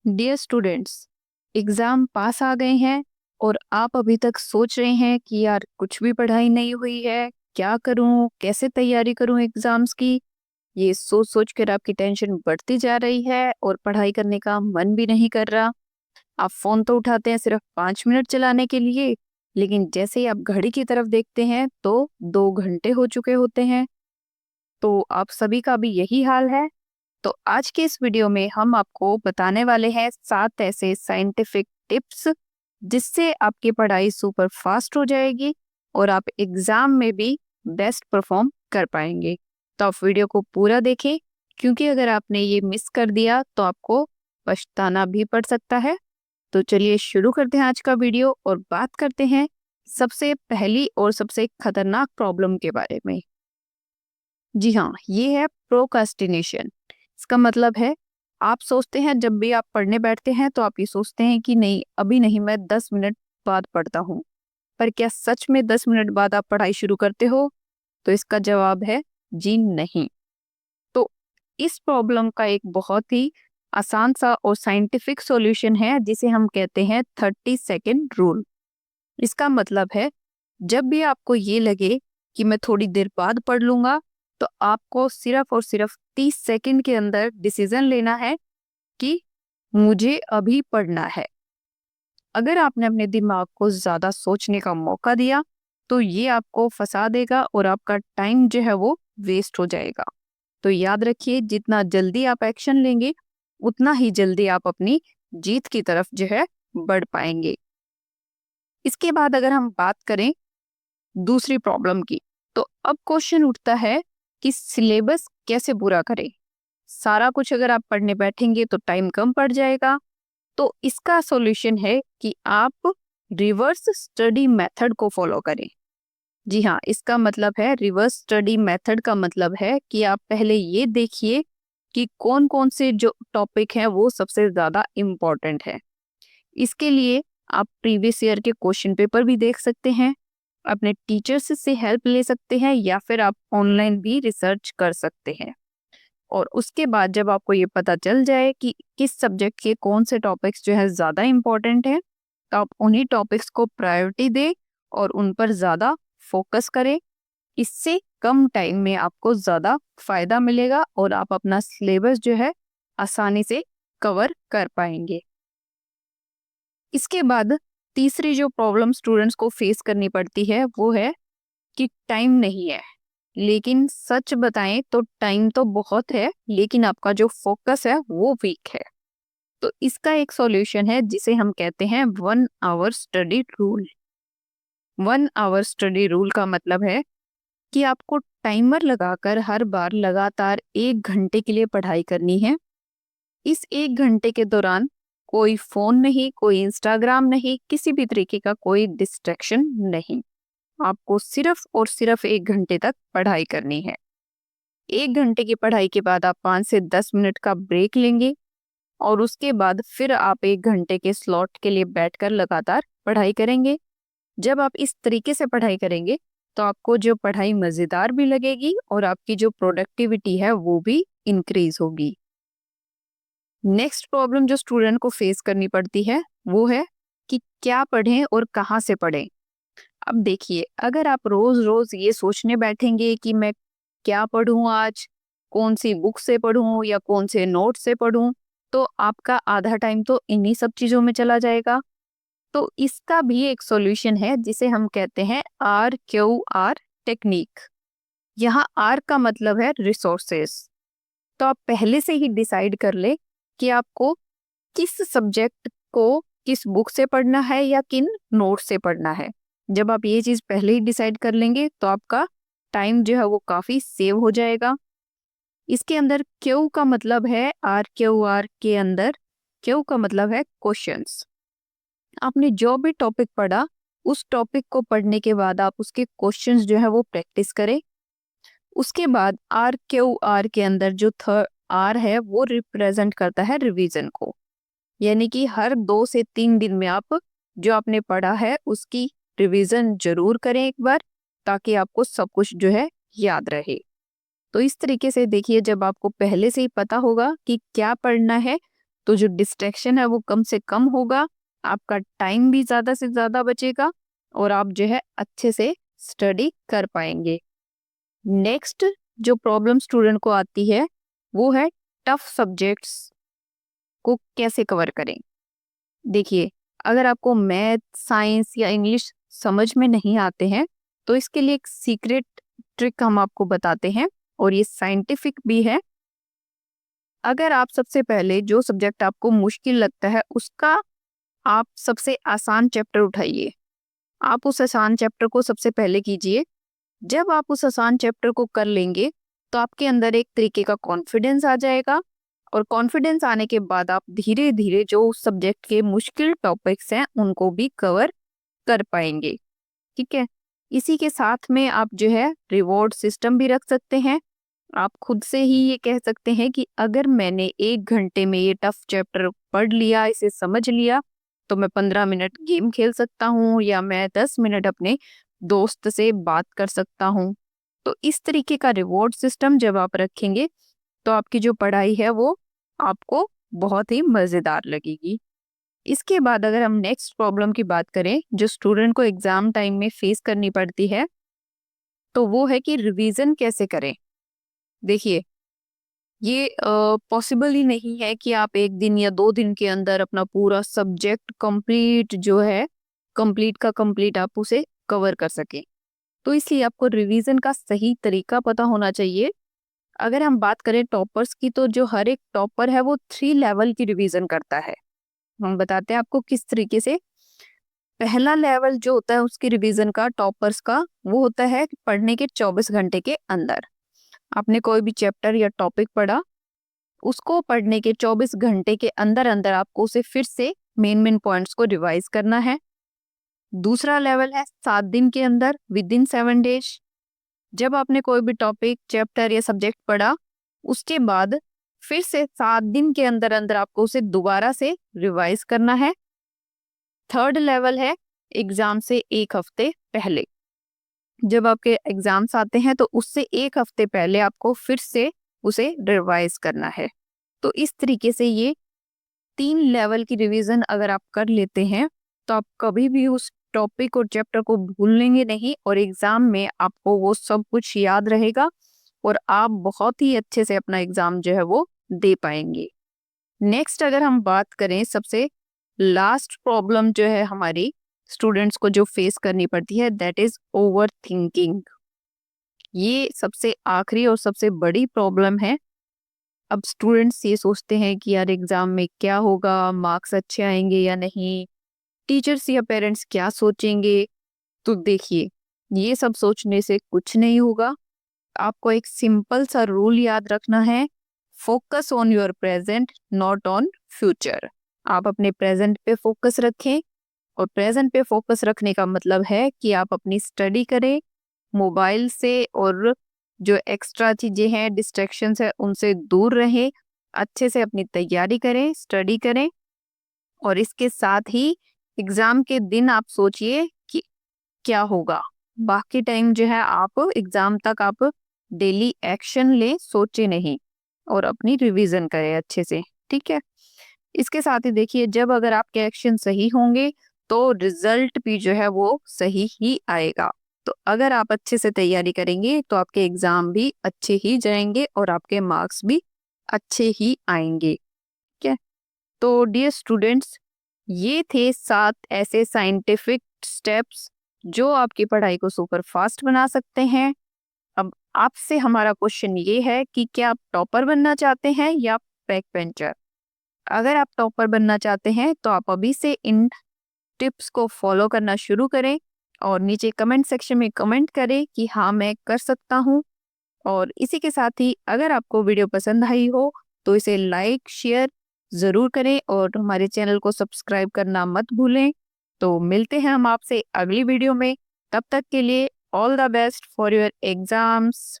Dear students, exam pass आ गए हैं और आप अभी तक सोच रहे हैं कि यार कुछ भी पढ़ाई नहीं हुई है, क्या करूं, कैसे तैयारी करूं एग्ज़ाम्स की। ये सोच सोच कर आपकी टेंशन बढ़ती जा रही है और पढ़ाई करने का मन भी नहीं कर रहा। आप फ़ोन तो उठाते हैं सिर्फ 5 मिनट चलाने के लिए, लेकिन जैसे ही आप घड़ी की तरफ देखते हैं तो 2 घंटे हो चुके होते हैं। तो आप सभी का भी यही हाल है। तो आज के इस वीडियो में हम आपको बताने वाले हैं 7 ऐसे साइंटिफिक टिप्स जिससे आपकी पढ़ाई सुपर फास्ट हो जाएगी और आप एग्जाम में भी बेस्ट परफॉर्म कर पाएंगे। तो आप वीडियो को पूरा देखें, क्योंकि अगर आपने ये मिस कर दिया तो आपको पछताना भी पड़ सकता है। तो चलिए शुरू करते हैं आज का वीडियो और बात करते हैं सबसे पहली और सबसे खतरनाक प्रॉब्लम के बारे में। जी हाँ, ये है प्रोकास्टिनेशन। इसका मतलब है, आप सोचते हैं जब भी आप पढ़ने बैठते हैं तो आप ये सोचते हैं कि नहीं, अभी नहीं, मैं 10 मिनट बाद पढ़ता हूँ। पर क्या सच में 10 मिनट बाद आप पढ़ाई शुरू करते हो? तो इसका जवाब है जी नहीं। तो इस प्रॉब्लम का एक बहुत ही आसान सा और साइंटिफिक सॉल्यूशन है जिसे हम कहते हैं 30 सेकेंड रूल। इसका मतलब है, जब भी आपको ये लगे कि मैं थोड़ी देर बाद पढ़ लूंगा, तो आपको सिर्फ और सिर्फ 30 सेकंड के अंदर डिसीजन लेना है कि मुझे अभी पढ़ना है। अगर आपने अपने दिमाग को ज्यादा सोचने का मौका दिया तो ये आपको फंसा देगा और आपका टाइम जो है वो वेस्ट हो जाएगा। तो याद रखिए, जितना जल्दी आप एक्शन लेंगे उतना ही जल्दी आप अपनी जीत की तरफ जो है बढ़ पाएंगे। इसके बाद अगर हम बात करें दूसरी प्रॉब्लम की, तो अब क्वेश्चन उठता है कि सिलेबस कैसे पूरा करें। सारा कुछ अगर आप पढ़ने बैठेंगे तो टाइम कम पड़ जाएगा। तो इसका सॉल्यूशन है कि आप रिवर्स स्टडी मेथड को फॉलो करें। जी हाँ, इसका मतलब है, रिवर्स स्टडी मेथड का मतलब है कि आप पहले ये देखिए कि कौन कौन से जो टॉपिक हैं वो सबसे ज्यादा इम्पोर्टेंट है। इसके लिए आप प्रीवियस ईयर के क्वेश्चन पेपर भी देख सकते हैं, अपने टीचर्स से हेल्प ले सकते हैं, या फिर आप ऑनलाइन भी रिसर्च कर सकते हैं। और उसके बाद जब आपको ये पता चल जाए कि किस सब्जेक्ट के कौन से टॉपिक्स जो है ज़्यादा इम्पोर्टेंट है, तो आप उन्हीं टॉपिक्स को प्रायोरिटी दें और उन पर ज़्यादा फोकस करें। इससे कम टाइम में आपको ज़्यादा फायदा मिलेगा और आप अपना सिलेबस जो है आसानी से कवर कर पाएंगे। इसके बाद तीसरी जो प्रॉब्लम स्टूडेंट्स को फेस करनी पड़ती है वो है कि टाइम नहीं है। लेकिन सच बताएं तो टाइम तो बहुत है, लेकिन आपका जो फोकस है वो वीक है। तो इसका एक सॉल्यूशन है जिसे हम कहते हैं 1 hour study rule. 1 hour study rule का मतलब है कि आपको टाइमर लगाकर हर बार लगातार 1 घंटे के लिए पढ़ाई करनी है। इस 1 घंटे के दौरान कोई फोन नहीं, कोई इंस्टाग्राम नहीं, किसी भी तरीके का कोई डिस्ट्रैक्शन नहीं। आपको सिर्फ और सिर्फ 1 घंटे तक पढ़ाई करनी है। 1 घंटे की पढ़ाई के बाद आप 5 से 10 मिनट का ब्रेक लेंगे और उसके बाद फिर आप 1 घंटे के स्लॉट के लिए बैठकर लगातार पढ़ाई करेंगे। जब आप इस तरीके से पढ़ाई करेंगे तो आपको जो पढ़ाई मजेदार भी लगेगी और आपकी जो प्रोडक्टिविटी है वो भी इंक्रीज होगी। नेक्स्ट प्रॉब्लम जो स्टूडेंट को फेस करनी पड़ती है वो है कि क्या पढ़ें और कहाँ से पढ़ें। अब देखिए, अगर आप रोज रोज ये सोचने बैठेंगे कि मैं क्या पढूं आज, कौन सी बुक से पढूं या कौन से नोट से पढूं, तो आपका आधा टाइम तो इन्हीं सब चीजों में चला जाएगा। तो इसका भी एक सॉल्यूशन है जिसे हम कहते हैं RQR टेक्निक। यहाँ R का मतलब है रिसोर्सेस। तो आप पहले से ही डिसाइड कर ले कि आपको किस सब्जेक्ट को किस बुक से पढ़ना है या किन नोट से पढ़ना है। जब आप ये चीज पहले ही डिसाइड कर लेंगे तो आपका टाइम जो है वो काफी सेव हो जाएगा। इसके अंदर क्यू का मतलब है, RQR के अंदर क्यू का मतलब है क्वेश्चंस। आपने जो भी टॉपिक पढ़ा उस टॉपिक को पढ़ने के बाद आप उसके क्वेश्चंस जो है वो प्रैक्टिस करें। उसके बाद RQR के अंदर जो थर्ड R है वो रिप्रेजेंट करता है रिवीजन को। यानी कि हर 2 से 3 दिन में आप जो आपने पढ़ा है उसकी रिवीजन जरूर करें एक बार, ताकि आपको सब कुछ जो है याद रहे। तो इस तरीके से देखिए, जब आपको पहले से ही पता होगा कि क्या पढ़ना है तो जो डिस्ट्रैक्शन है वो कम से कम होगा, आपका टाइम भी ज़्यादा से ज़्यादा बचेगा और आप जो है अच्छे से स्टडी कर पाएंगे। नेक्स्ट जो प्रॉब्लम स्टूडेंट को आती है वो है टफ सब्जेक्ट्स को कैसे कवर करें। देखिए, अगर आपको मैथ, साइंस या इंग्लिश समझ में नहीं आते हैं तो इसके लिए एक सीक्रेट ट्रिक हम आपको बताते हैं और ये साइंटिफिक भी है। अगर आप सबसे पहले जो सब्जेक्ट आपको मुश्किल लगता है उसका आप सबसे आसान चैप्टर उठाइए। आप उस आसान चैप्टर को सबसे पहले कीजिए। जब आप उस आसान चैप्टर को कर लेंगे तो आपके अंदर एक तरीके का कॉन्फिडेंस आ जाएगा और कॉन्फिडेंस आने के बाद आप धीरे धीरे जो उस सब्जेक्ट के मुश्किल टॉपिक्स हैं उनको भी कवर कर पाएंगे। ठीक है, इसी के साथ में आप जो है रिवॉर्ड सिस्टम भी रख सकते हैं। आप खुद से ही ये कह सकते हैं कि अगर मैंने 1 घंटे में ये टफ चैप्टर पढ़ लिया, इसे समझ लिया, तो मैं 15 मिनट गेम खेल सकता हूँ या मैं 10 मिनट अपने दोस्त से बात कर सकता हूँ। तो इस तरीके का रिवॉर्ड सिस्टम जब आप रखेंगे तो आपकी जो पढ़ाई है वो आपको बहुत ही मज़ेदार लगेगी। इसके बाद अगर हम नेक्स्ट प्रॉब्लम की बात करें जो स्टूडेंट को एग्जाम टाइम में फेस करनी पड़ती है, तो वो है कि रिवीजन कैसे करें। देखिए, ये पॉसिबल ही नहीं है कि आप 1 दिन या 2 दिन के अंदर अपना पूरा सब्जेक्ट कंप्लीट जो है कंप्लीट का कंप्लीट आप उसे कवर कर सकें। तो इसलिए आपको रिवीजन का सही तरीका पता होना चाहिए। अगर हम बात करें टॉपर्स की तो जो हर एक टॉपर है वो 3 लेवल की रिवीजन करता है। हम बताते हैं आपको किस तरीके से। पहला लेवल जो होता है उसकी रिवीजन का टॉपर्स का वो होता है पढ़ने के 24 घंटे के अंदर। आपने कोई भी चैप्टर या टॉपिक पढ़ा, उसको पढ़ने के 24 घंटे के अंदर अंदर आपको उसे फिर से मेन मेन पॉइंट्स को रिवाइज करना है। दूसरा लेवल है 7 दिन के अंदर, विद इन 7 डेज। जब आपने कोई भी टॉपिक, चैप्टर या सब्जेक्ट पढ़ा, उसके बाद फिर से 7 दिन के अंदर अंदर आपको उसे दोबारा से रिवाइज करना है। थर्ड लेवल है एग्जाम से 1 हफ्ते पहले। जब आपके एग्जाम्स आते हैं तो उससे 1 हफ्ते पहले आपको फिर से उसे रिवाइज करना है। तो इस तरीके से ये 3 लेवल की रिवीजन अगर आप कर लेते हैं तो आप कभी भी उस टॉपिक और चैप्टर को भूलेंगे नहीं और एग्जाम में आपको वो सब कुछ याद रहेगा और आप बहुत ही अच्छे से अपना एग्जाम जो है वो दे पाएंगे। नेक्स्ट अगर हम बात करें सबसे लास्ट प्रॉब्लम जो है हमारी स्टूडेंट्स को जो फेस करनी पड़ती है, दैट इज ओवर थिंकिंग। ये सबसे आखिरी और सबसे बड़ी प्रॉब्लम है। अब स्टूडेंट्स ये सोचते हैं कि यार एग्जाम में क्या होगा, मार्क्स अच्छे आएंगे या नहीं, टीचर्स या पेरेंट्स क्या सोचेंगे। तो देखिए, ये सब सोचने से कुछ नहीं होगा। आपको एक सिंपल सा रूल याद रखना है, focus on your present not on future. आप अपने प्रेजेंट पे फोकस रखें और प्रेजेंट पे फोकस रखने का मतलब है कि आप अपनी स्टडी करें, मोबाइल से और जो एक्स्ट्रा चीजें हैं, डिस्ट्रैक्शंस है, उनसे दूर रहें, अच्छे से अपनी तैयारी करें, स्टडी करें। और इसके साथ ही एग्जाम के दिन आप सोचिए कि क्या होगा। बाकी टाइम जो है आप एग्जाम तक आप डेली एक्शन ले, सोचे नहीं और अपनी रिवीजन करें अच्छे से। ठीक है, इसके साथ ही देखिए, जब अगर आपके एक्शन सही होंगे तो रिजल्ट भी जो है वो सही ही आएगा। तो अगर आप अच्छे से तैयारी करेंगे तो आपके एग्जाम भी अच्छे ही जाएंगे और आपके मार्क्स भी अच्छे ही आएंगे। ठीक है, तो डियर स्टूडेंट्स, ये थे 7 ऐसे साइंटिफिक स्टेप्स जो आपकी पढ़ाई को सुपर फास्ट बना सकते हैं। अब आपसे हमारा क्वेश्चन ये है कि क्या आप टॉपर बनना चाहते हैं या बैक बेंचर। अगर आप टॉपर बनना चाहते हैं तो आप अभी से इन टिप्स को फॉलो करना शुरू करें और नीचे कमेंट सेक्शन में कमेंट करें कि हाँ मैं कर सकता हूँ। और इसी के साथ ही अगर आपको वीडियो पसंद आई हो तो इसे लाइक शेयर ज़रूर करें और हमारे चैनल को सब्सक्राइब करना मत भूलें। तो मिलते हैं हम आपसे अगली वीडियो में। तब तक के लिए all the best for your exams.